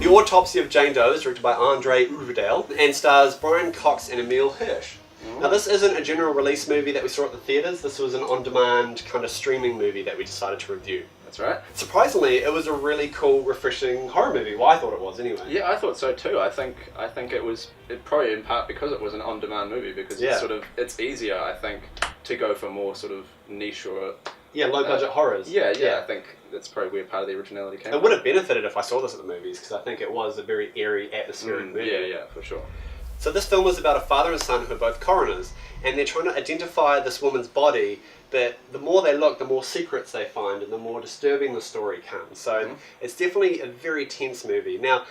The Autopsy of Jane Doe is directed by Jovial and stars Brian Cox and Emile Hirsch. Now this isn't a general release movie that we saw at the theatres, this was an on-demand kind of streaming movie that we decided to review. That's right. Surprisingly, it was a really cool, refreshing horror movie. Well, I thought it was anyway. Yeah, I thought so too. I think it was probably in part because it was an on-demand movie, because it's easier, I think, to go for more sort of niche or low-budget horrors. Yeah, I think that's probably where part of the originality came from. It would have benefited if I saw this at the movies, because I think it was a very airy, atmospheric movie. Yeah, for sure. So this film was about a father and son who are both coroners, and they're trying to identify this woman's body, but the more they look, the more secrets they find, and the more disturbing the story comes. So it's definitely a very tense movie. Now,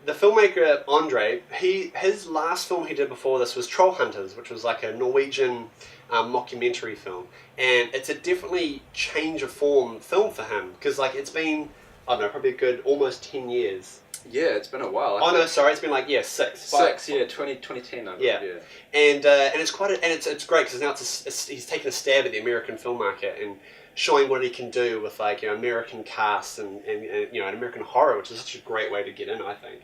the filmmaker, Andre, his last film he did before this was Troll Hunters, which was like a Norwegian mockumentary film. And it's a definitely change of form film for him, because like it's been, I don't know, probably a good almost 10 years. Yeah, it's been a while. It's been like 6. 2010, I believe. Yeah. And it's quite it's great because now he's taken a stab at the American film market and showing what he can do with like American casts and an American horror, which is such a great way to get in, I think.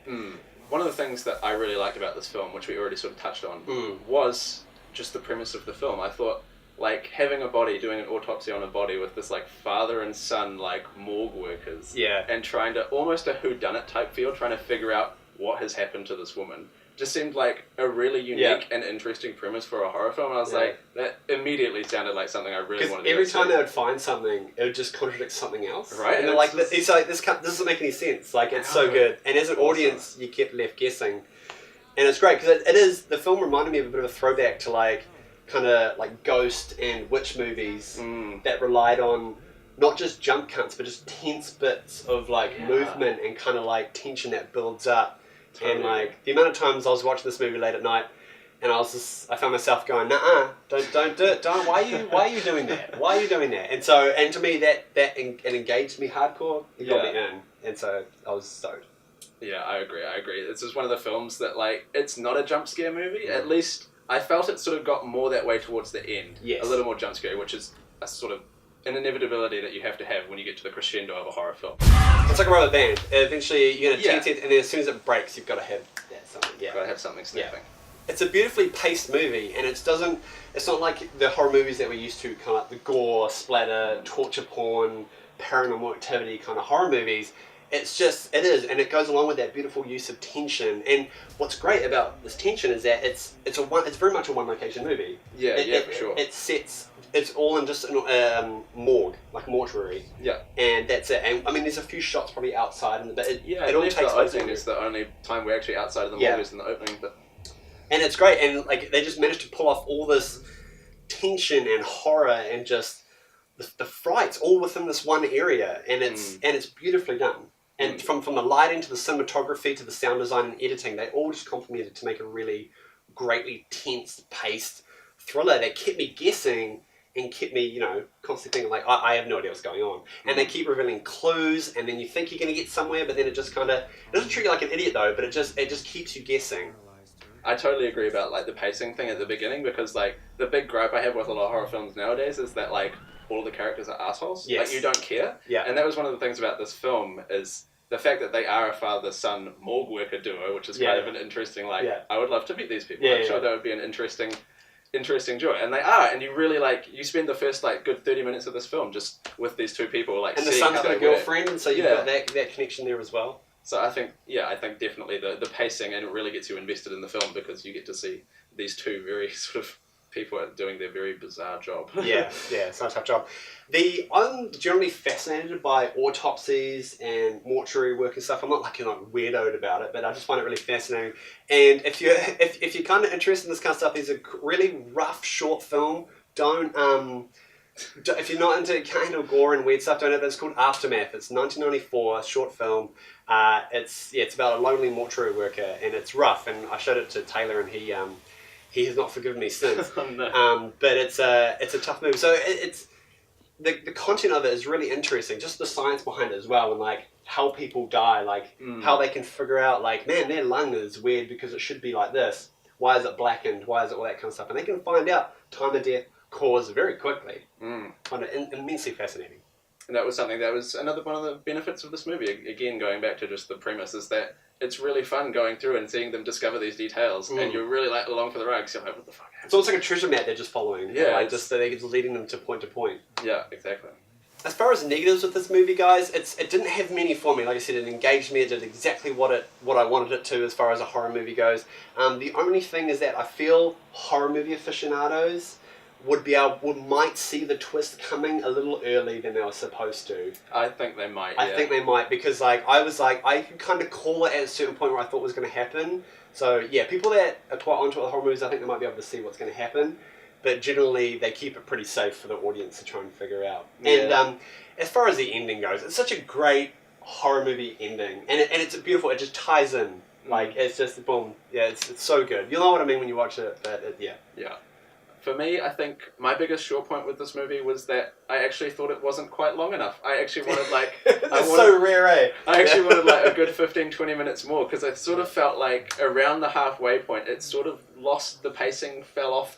One of the things that I really liked about this film, which we already sort of touched on, was just the premise of the film. I thought, like, having a body, doing an autopsy on a body with this, like, father and son, like, morgue workers. Yeah. And trying to, almost a whodunit type feel, trying to figure out what has happened to this woman. Just seemed like a really unique and interesting premise for a horror film. And I was like, that immediately sounded like something I really wanted to see. Every time they would find something, it would just contradict something else. Right. And they're like, it's like, this doesn't make any sense. Like, it's so good. And as an audience, you kept left guessing. And it's great, because the film reminded me of a bit of a throwback to, like, kind of like ghost and witch movies that relied on not just jump cuts but just tense bits of like movement and kind of like tension that builds up. Totally. And like the amount of times I was watching this movie late at night and I found myself going, don't do it, why are you doing that, and to me that engaged me hardcore. It got me in, and so I was stoked. Yeah, I agree. It's just one of the films that, like, it's not a jump scare movie, at least I felt it sort of got more that way towards the end. Yes. A little more jump scary, which is a sort of an inevitability that you have to have when you get to the crescendo of a horror film. It's like a rubber band. Eventually you're going to tense it, and then as soon as it breaks, you've got to have something. You've got to have something snapping. It's a beautifully paced movie, and it's not like the horror movies that we're used to, kind of like the gore, splatter, torture porn, paranormal activity kind of horror movies. It is, and it goes along with that beautiful use of tension. And what's great about this tension is that it's very much a one location movie. For sure. It's all in just a morgue, like mortuary. Yeah. And that's it. And I mean, there's a few shots probably outside, but it all takes place. The opening is the only time we're actually outside of the morgue is in the opening. And it's great, and like they just managed to pull off all this tension and horror and just the frights all within this one area, and it's beautifully done. And from the lighting to the cinematography to the sound design and editing, they all just complemented to make a really greatly tense paced thriller that kept me guessing and kept me, constantly thinking like, I have no idea what's going on. And they keep revealing clues, and then you think you're going to get somewhere, but then it just kind of, it doesn't treat you like an idiot though, but it just keeps you guessing. I totally agree about like the pacing thing at the beginning, because like the big gripe I have with a lot of horror films nowadays is that like all of the characters are assholes. Yes. Like you don't care. Yeah. And that was one of the things about this film is the fact that they are a father-son morgue worker duo, which is kind of an interesting, like, I would love to meet these people. I'm sure that would be an interesting duo. And they are, and you really, like, you spend the first, like, good 30 minutes of this film just with these two people, like, and the son's got a girlfriend, and so you've got that connection there as well. So I think definitely the pacing, and it really gets you invested in the film because you get to see these two very sort of people are doing their very bizarre job. It's not a tough job. I'm generally fascinated by autopsies and mortuary work and stuff. I'm not like weirdoed about it, but I just find it really fascinating. And if you're kind of interested in this kind of stuff, there's a really rough short film. If you're not into kind of gore and weird stuff, don't know. But it's called Aftermath. It's 1994 short film. It's about a lonely mortuary worker, and it's rough. And I showed it to Taylor, and he has not forgiven me since. Oh, no. But it's a tough movie. So it's the content of it is really interesting. Just the science behind it as well, and like how people die, like how they can figure out, like, man, their lung is weird because it should be like this. Why is it blackened? Why is it all that kind of stuff? And they can find out time of death, cause very quickly. Find it immensely fascinating. And that was something that was another one of the benefits of this movie. Again, going back to just the premise, is that it's really fun going through and seeing them discover these details, and you're really like along for the ride because you're like, what the fuck happened? It's almost like a treasure map they're just following. Yeah. Like just they're leading them to point to point. Yeah, exactly. As far as negatives with this movie, guys, it didn't have many for me. Like I said, it engaged me. It did exactly what I wanted it to as far as a horror movie goes. The only thing is that I feel horror movie aficionados might see the twist coming a little early than they were supposed to. I think they might. I think they might, because like I could kind of call it at a certain point where I thought was going to happen. So yeah, people that are quite onto it with horror movies, I think they might be able to see what's going to happen. But generally, they keep it pretty safe for the audience to try and figure out. Yeah. And as far as the ending goes, it's such a great horror movie ending, and it's beautiful. It just ties in. Like it's just boom. Yeah, it's so good. You'll know what I mean when you watch it. But yeah. Yeah. For me, I think my biggest short point with this movie was that I actually thought it wasn't quite long enough. I actually wanted like... so rare, eh? I actually wanted like a good 15-20 minutes more, because I sort of felt like around the halfway point, it sort of lost the pacing, fell off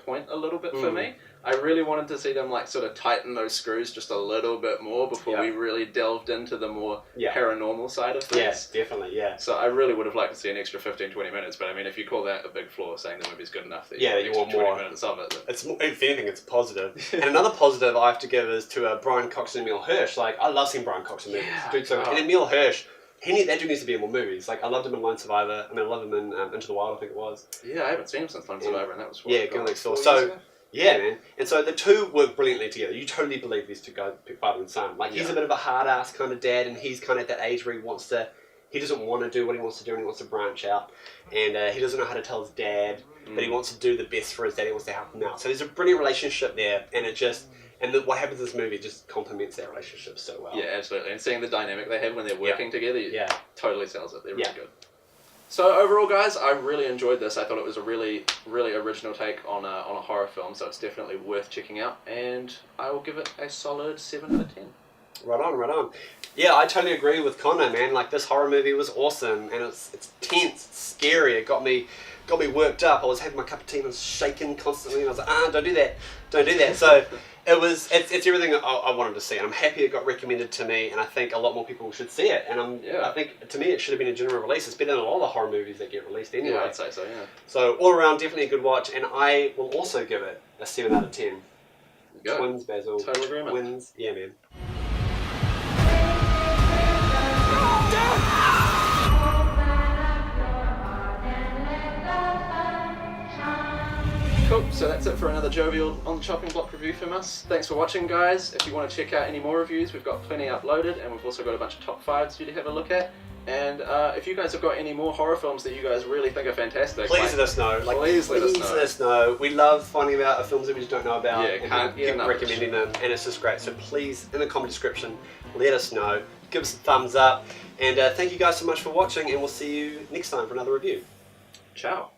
point a little bit for me. I really wanted to see them like sort of tighten those screws just a little bit more before we really delved into the more paranormal side of things. Yes, definitely, yeah. So I really would have liked to see an extra 15-20 minutes, but I mean, if you call that a big flaw, saying the movie's good enough that you want more 20 minutes of it, then... if anything, it's positive. And another positive I have to give is to Brian Cox and Emil Hirsch. Like, I love seeing Brian Cox in movies. And Emil Hirsch, that dude needs to be in more movies. Like, I loved him in Lone Survivor. I mean, I love him in Into the Wild, I think it was. Yeah, I haven't seen him since Lone Survivor, and that was Girl Next Door. So, yeah, man. And so the two work brilliantly together. You totally believe these two guys, father and son. Like, he's a bit of a hard-ass kind of dad, and he's kind of at that age where he doesn't want to do what he wants to do, and he wants to branch out. And he doesn't know how to tell his dad, but he wants to do the best for his dad. He wants to help him out. So there's a brilliant relationship there, and what happens in this movie just complements that relationship so well. Yeah, absolutely. And seeing the dynamic they have when they're working together, totally sells it. They're really good. So overall, guys, I really enjoyed this. I thought it was a really, really original take on a horror film, so it's definitely worth checking out. And I will give it a solid 7 out of 10. Right on. Yeah, I totally agree with Connor, man. Like, this horror movie was awesome, and it's tense, it's scary. It got me worked up. I was having my cup of tea and I was shaking constantly, and I was like, don't do that. So it's everything I wanted to see, and I'm happy it got recommended to me, and I think a lot more people should see it. And I think to me it should have been a general release. It's better than a lot of the horror movies that get released anyway. Yeah, I'd say so. Yeah. So all around, definitely a good watch, and I will also give it a 7 out of 10. Go. Twins, Basil. Total agreement. Twins. Yeah, man. Cool, so that's it for another Jovial on the Chopping Block review from us. Thanks for watching, guys. If you want to check out any more reviews, we've got plenty uploaded, and we've also got a bunch of top 5s for you to have a look at. And if you guys have got any more horror films that you guys really think are fantastic, please let us know. Please let us know. We love finding out films that we just don't know about, and keep recommending them, and it's just great. So please, in the comment description, let us know. Give us a thumbs up, and thank you guys so much for watching, and we'll see you next time for another review. Ciao.